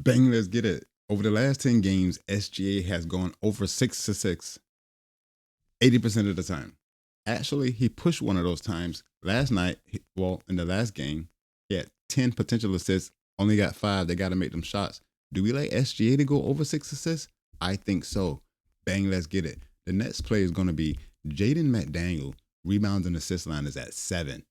Bang, let's get it. Over the last 10 games, SGA has gone over 6 assists 80% of the time. Actually, he pushed one of those times last night. In the last game, he had 10 potential assists, only got 5. They got to make them shots. Do we like SGA to go over 6 assists? I think so. Bang, let's get it. The next play is going to be Jaden McDaniel. Rebounds and assist line is at 7.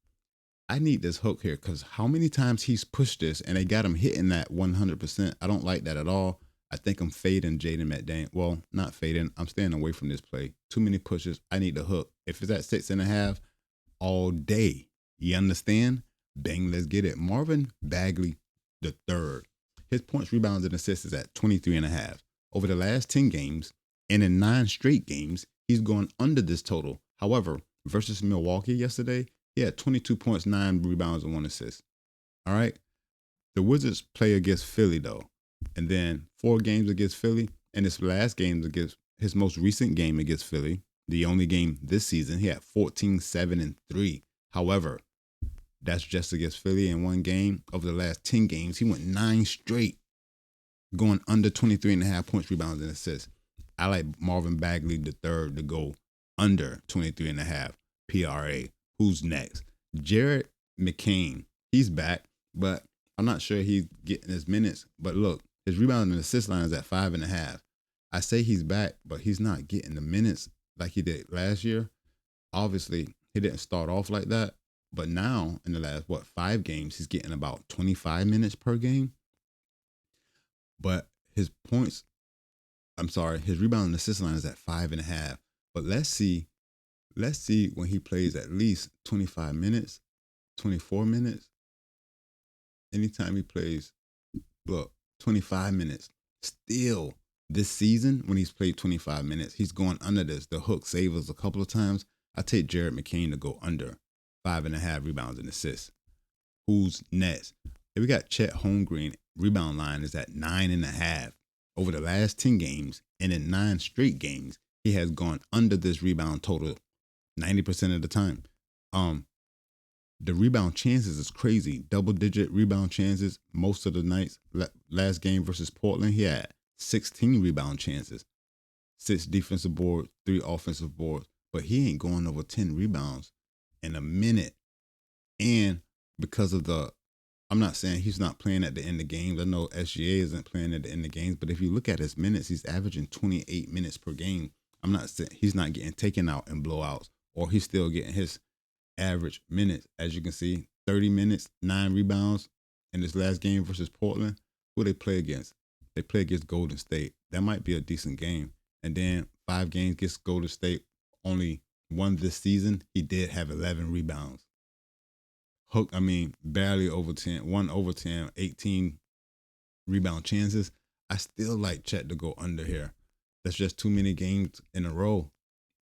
I need this hook here because how many times he's pushed this and they got him hitting that 100%. I don't like that at all. I think I'm fading Jaden McDaniel. Well, not fading. I'm staying away from this play. Too many pushes. I need the hook. If it's at 6.5 all day, you understand? Bang, let's get it. Marvin Bagley the third. His points, rebounds, and assists is at 23.5. Over the last 10 games and in 9 straight games, he's gone under this total. However, versus Milwaukee yesterday, he had 22 points, 9 rebounds, and 1 assist. All right. The Wizards play against Philly, though. And then 4 games against Philly. And his last game against his most recent game against Philly, the only game this season, he had 14, 7, and 3. However, that's just against Philly in 1 game. Over the last 10 games, he went 9 straight, going under 23.5 points, rebounds, and assists. I like Marvin Bagley the third to go under 23.5 PRA. Who's next? Jared McCain. He's back, but I'm not sure he's getting his minutes. But look, his rebound and assist line is at 5.5. I say he's back, but he's not getting the minutes like he did last year. Obviously, he didn't start off like that. But now, in the last, 5 games, he's getting about 25 minutes per game. But his rebound and assist line is at 5.5. But let's see when he plays at least 25 minutes, 24 minutes. Anytime he plays, 25 minutes. Still, this season, when he's played 25 minutes, he's going under this. The hook saved us a couple of times. I take Jared McCain to go under 5.5 rebounds and assists. Who's next? We got Chet Holmgren. Rebound line is at 9.5. Over the last 10 games and in 9 straight games, he has gone under this rebound total 90% of the time. The rebound chances is crazy. Double-digit rebound chances most of the nights. Last game versus Portland, he had 16 rebound chances, 6 defensive boards, 3 offensive boards. But he ain't going over 10 rebounds in a minute. And because of I'm not saying he's not playing at the end of games. I know SGA isn't playing at the end of games. But if you look at his minutes, he's averaging 28 minutes per game. I'm not saying he's not getting taken out in blowouts, or he's still getting his average minutes. As you can see, 30 minutes, 9 rebounds in this last game versus Portland. Who they play against? They play against Golden State. That might be a decent game. And then 5 games against Golden State, only 1 this season. He did have 11 rebounds. Barely over 10, 1 over 10, 18 rebound chances. I still like Chet to go under here. That's just too many games in a row.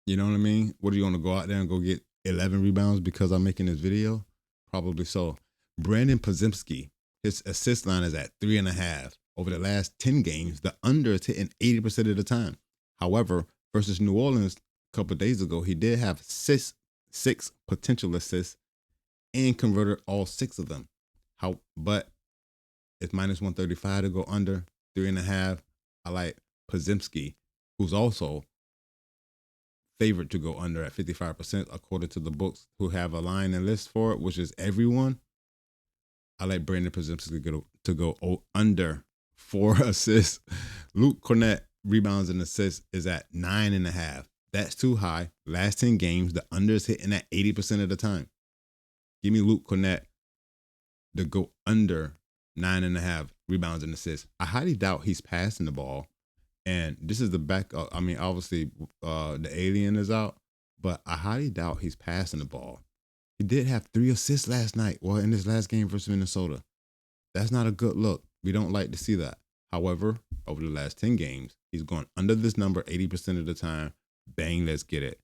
You know what I mean? What are you going to go out there and go get 11 rebounds because I'm making this video? Probably so. Brandon Podziemski, his assist line is at 3.5. Over the last 10 games, the under is hitting 80% of the time. However, versus New Orleans a couple of days ago, he did have six potential assists and converted all 6 of them. But it's minus 135 to go under 3.5. I like Podziemski, who's also favored to go under at 55% according to the books, who have a line and list for it, which is everyone. I like Brandon Podziemski to go under 4 assists. Luke Cornett rebounds and assists is at 9.5. That's too high. Last 10 games, the under is hitting at 80% of the time. Give me Luke Cornett to go under 9.5 rebounds and assists. I highly doubt he's passing the ball. And this is the backup. Obviously, the alien is out, but I highly doubt he's passing the ball. He did have 3 assists last night, in this last game versus Minnesota. That's not a good look. We don't like to see that. However, over the last 10 games, he's gone under this number 80% of the time. Bang, let's get it.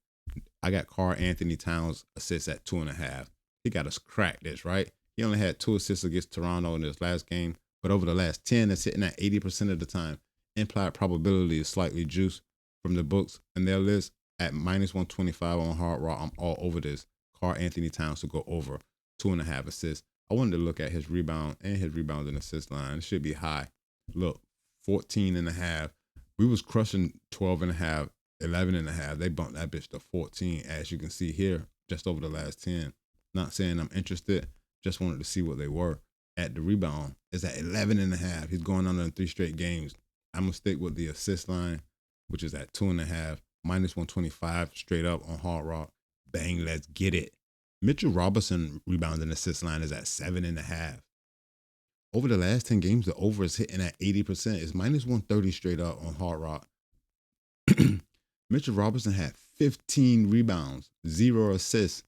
I got Karl Anthony Towns assists at 2.5. He got us crack this, right? He only had 2 assists against Toronto in his last game, but over the last 10, it's hitting at 80% of the time. Implied probability is slightly juiced from the books and their list at minus 125 on Hard Rock. I'm all over this. Karl Anthony Towns to go over 2.5 assists. I wanted to look at his rebound and his rebounds and assist line. It should be high. Look, 14.5. We was crushing 12.5, 11.5. They bumped that bitch to 14, as you can see here, just over the last 10. Not saying I'm interested, just wanted to see what they were. At the rebound, is at 11.5. He's going under in 3 straight games. I'm gonna stick with the assist line, which is at 2.5, minus 125 straight up on Hard Rock. Bang, let's get it. Mitchell Robinson rebound and assist line is at 7.5. Over the last 10 games, the over is hitting at 80%. It's minus 130 straight up on Hard Rock. Mitchell Robinson had 15 rebounds, 0 assists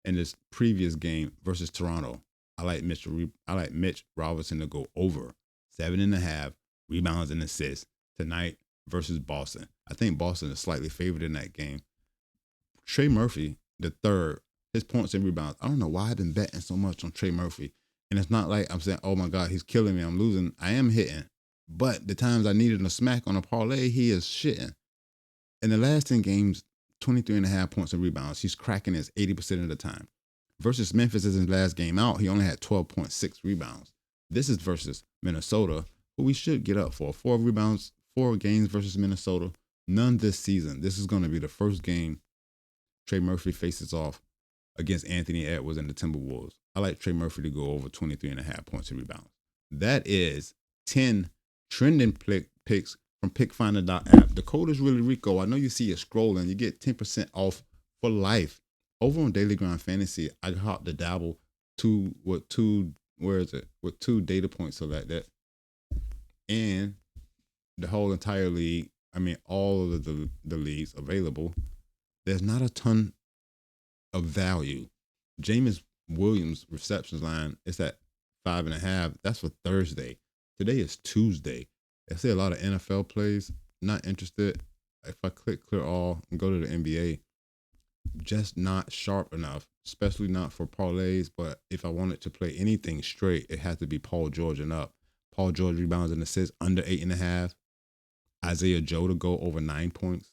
in this previous game versus Toronto. I like Mitch Robinson to go over 7.5 rebounds and assists tonight versus Boston. I think Boston is slightly favored in that game. Trey Murphy, the third, his points and rebounds. I don't know why I've been betting so much on Trey Murphy. And it's not like I'm saying, oh my God, he's killing me, I'm losing. I am hitting. But the times I needed a smack on a parlay, he is shitting. In the last 10 games, 23.5 points and rebounds. He's cracking his 80% of the time. Versus Memphis is his last game out. He only had 12.6 rebounds. This is versus Minnesota, who we should get up for. 4 rebounds, 4 games versus Minnesota. None this season. This is going to be the first game Trey Murphy faces off against Anthony Edwards and the Timberwolves. I like Trey Murphy to go over 23.5 points and rebounds. That is 10 trending picks from pickfinder.app. The code is ReallyRico. I know you see it scrolling. You get 10% off for life. Over on Daily Grind Fantasy, I hopped to dabble with two data points selected. And the whole entire league, I mean, all of the leagues available, there's not a ton of value. Jameis Williams receptions line is at 5.5. That's for Thursday. Today is Tuesday. I see a lot of NFL plays. Not interested. If I click clear all and go to the NBA, just not sharp enough, especially not for parlays. But if I wanted to play anything straight, it has to be Paul George and up. Paul George rebounds and assists under 8.5. Isaiah Joe to go over 9 points.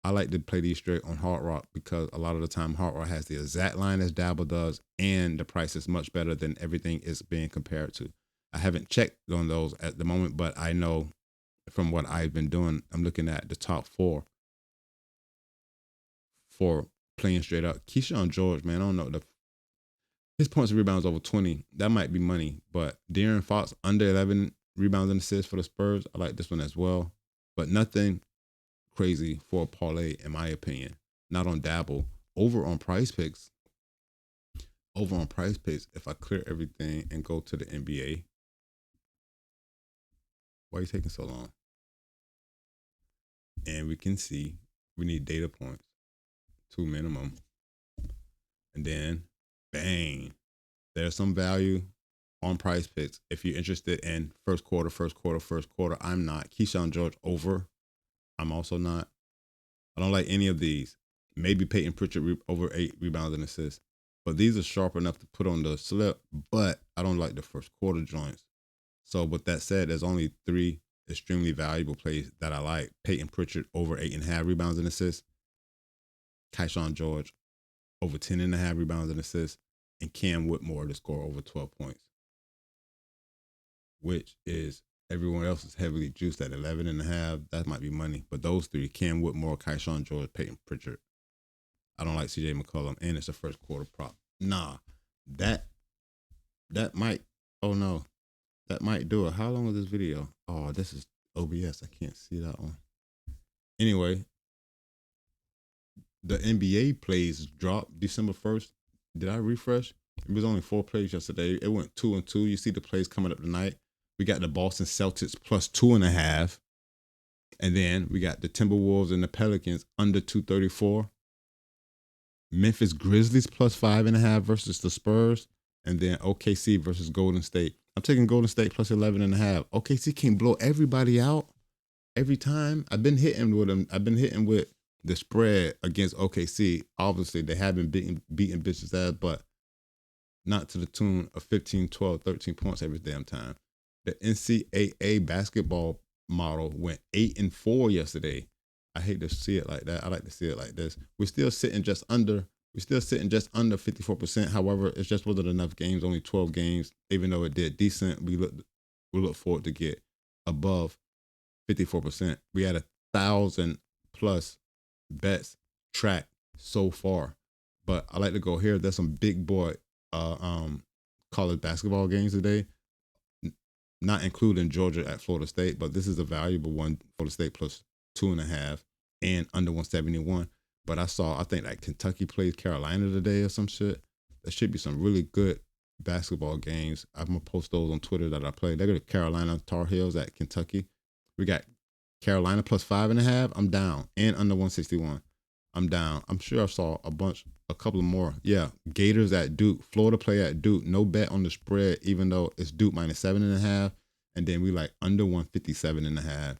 I like to play these straight on Hard Rock because a lot of the time Hard Rock has the exact line as Dabble does, and the price is much better than everything is being compared to. I haven't checked on those at the moment, but I know from what I've been doing, I'm looking at the top 4 for playing straight up. Keyshawn George, man, I don't know. His points and rebounds over 20. That might be money, but De'Aaron Fox under 11 rebounds and assists for the Spurs. I like this one as well, but nothing crazy for a parlay, in my opinion. Not on Dabble. Over on Price Picks, if I clear everything and go to the NBA. Why are you taking so long? And we can see we need data points, 2 minimum. And then, bang, there's some value on Price Picks. If you're interested in first quarter, I'm not. Keyshawn George over. I'm also not. I don't like any of these. Maybe Peyton Pritchard over 8 rebounds and assists. But these are sharp enough to put on the slip. But I don't like the first quarter joints. So with that said, there's only 3 extremely valuable plays that I like. Peyton Pritchard over 8.5 rebounds and assists. Keyshawn George over 10.5 rebounds and assists. And Cam Whitmore to score over 12 points. Which is everyone else is heavily juiced at 11.5. That might be money. But those 3, Cam Whitmore, Keyshawn George, Peyton Pritchard. I don't like CJ McCollum, and it's a first quarter prop. Nah, that might, oh no, that might do it. How long is this video? Oh, this is OBS. I can't see that one. Anyway, the NBA plays dropped December 1st. Did I refresh? It was only 4 plays yesterday. It went 2-2. You see the plays coming up tonight. We got the Boston Celtics plus 2.5. And then we got the Timberwolves and the Pelicans under 234. Memphis Grizzlies plus 5.5 versus the Spurs. And then OKC versus Golden State. I'm taking Golden State plus 11.5. OKC can blow everybody out every time. I've been hitting with them. I've been hitting with the spread against OKC. Obviously, they have been beating bitches' ass, but not to the tune of 15, 12, 13 points every damn time. The NCAA basketball model went 8-4 yesterday. I hate to see it like that. I like to see it like this. We're still sitting just under 54%. However, it's just wasn't enough games, only 12 games. Even though it did decent, we look forward to get above 54%. We had 1,000 plus bets tracked so far. But I like to go here. There's some big boy college basketball games today, not including Georgia at Florida State, but this is a valuable one. Florida State plus 2.5 and under 171. But I think like Kentucky plays Carolina today or some shit. There should be some really good basketball games. I'm gonna post those on Twitter that I play. They go to Carolina Tar Heels at Kentucky. We got Carolina plus 5.5. I'm down. And under 161. I'm down. I'm sure I saw a couple of more. Yeah. Gators at Duke. Florida play at Duke. No bet on the spread, even though it's Duke minus 7.5. And then we like under 157.5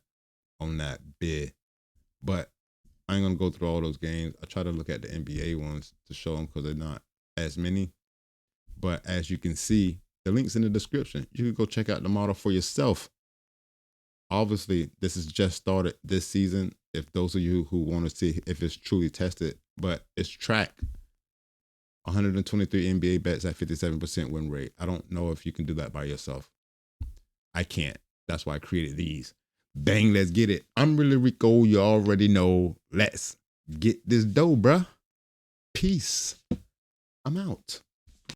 on that bid. But I ain't gonna go through all those games. I try to look at the NBA ones to show them because they're not as many. But as you can see, the link's in the description. You can go check out the model for yourself. Obviously, this has just started this season. If those of you who want to see if it's truly tested, but it's tracked. 123 NBA bets at 57% win rate. I don't know if you can do that by yourself. I can't. That's why I created these. Bang, let's get it. I'm ReallyRico. You already know. Let's get this dough, bruh. Peace. I'm out.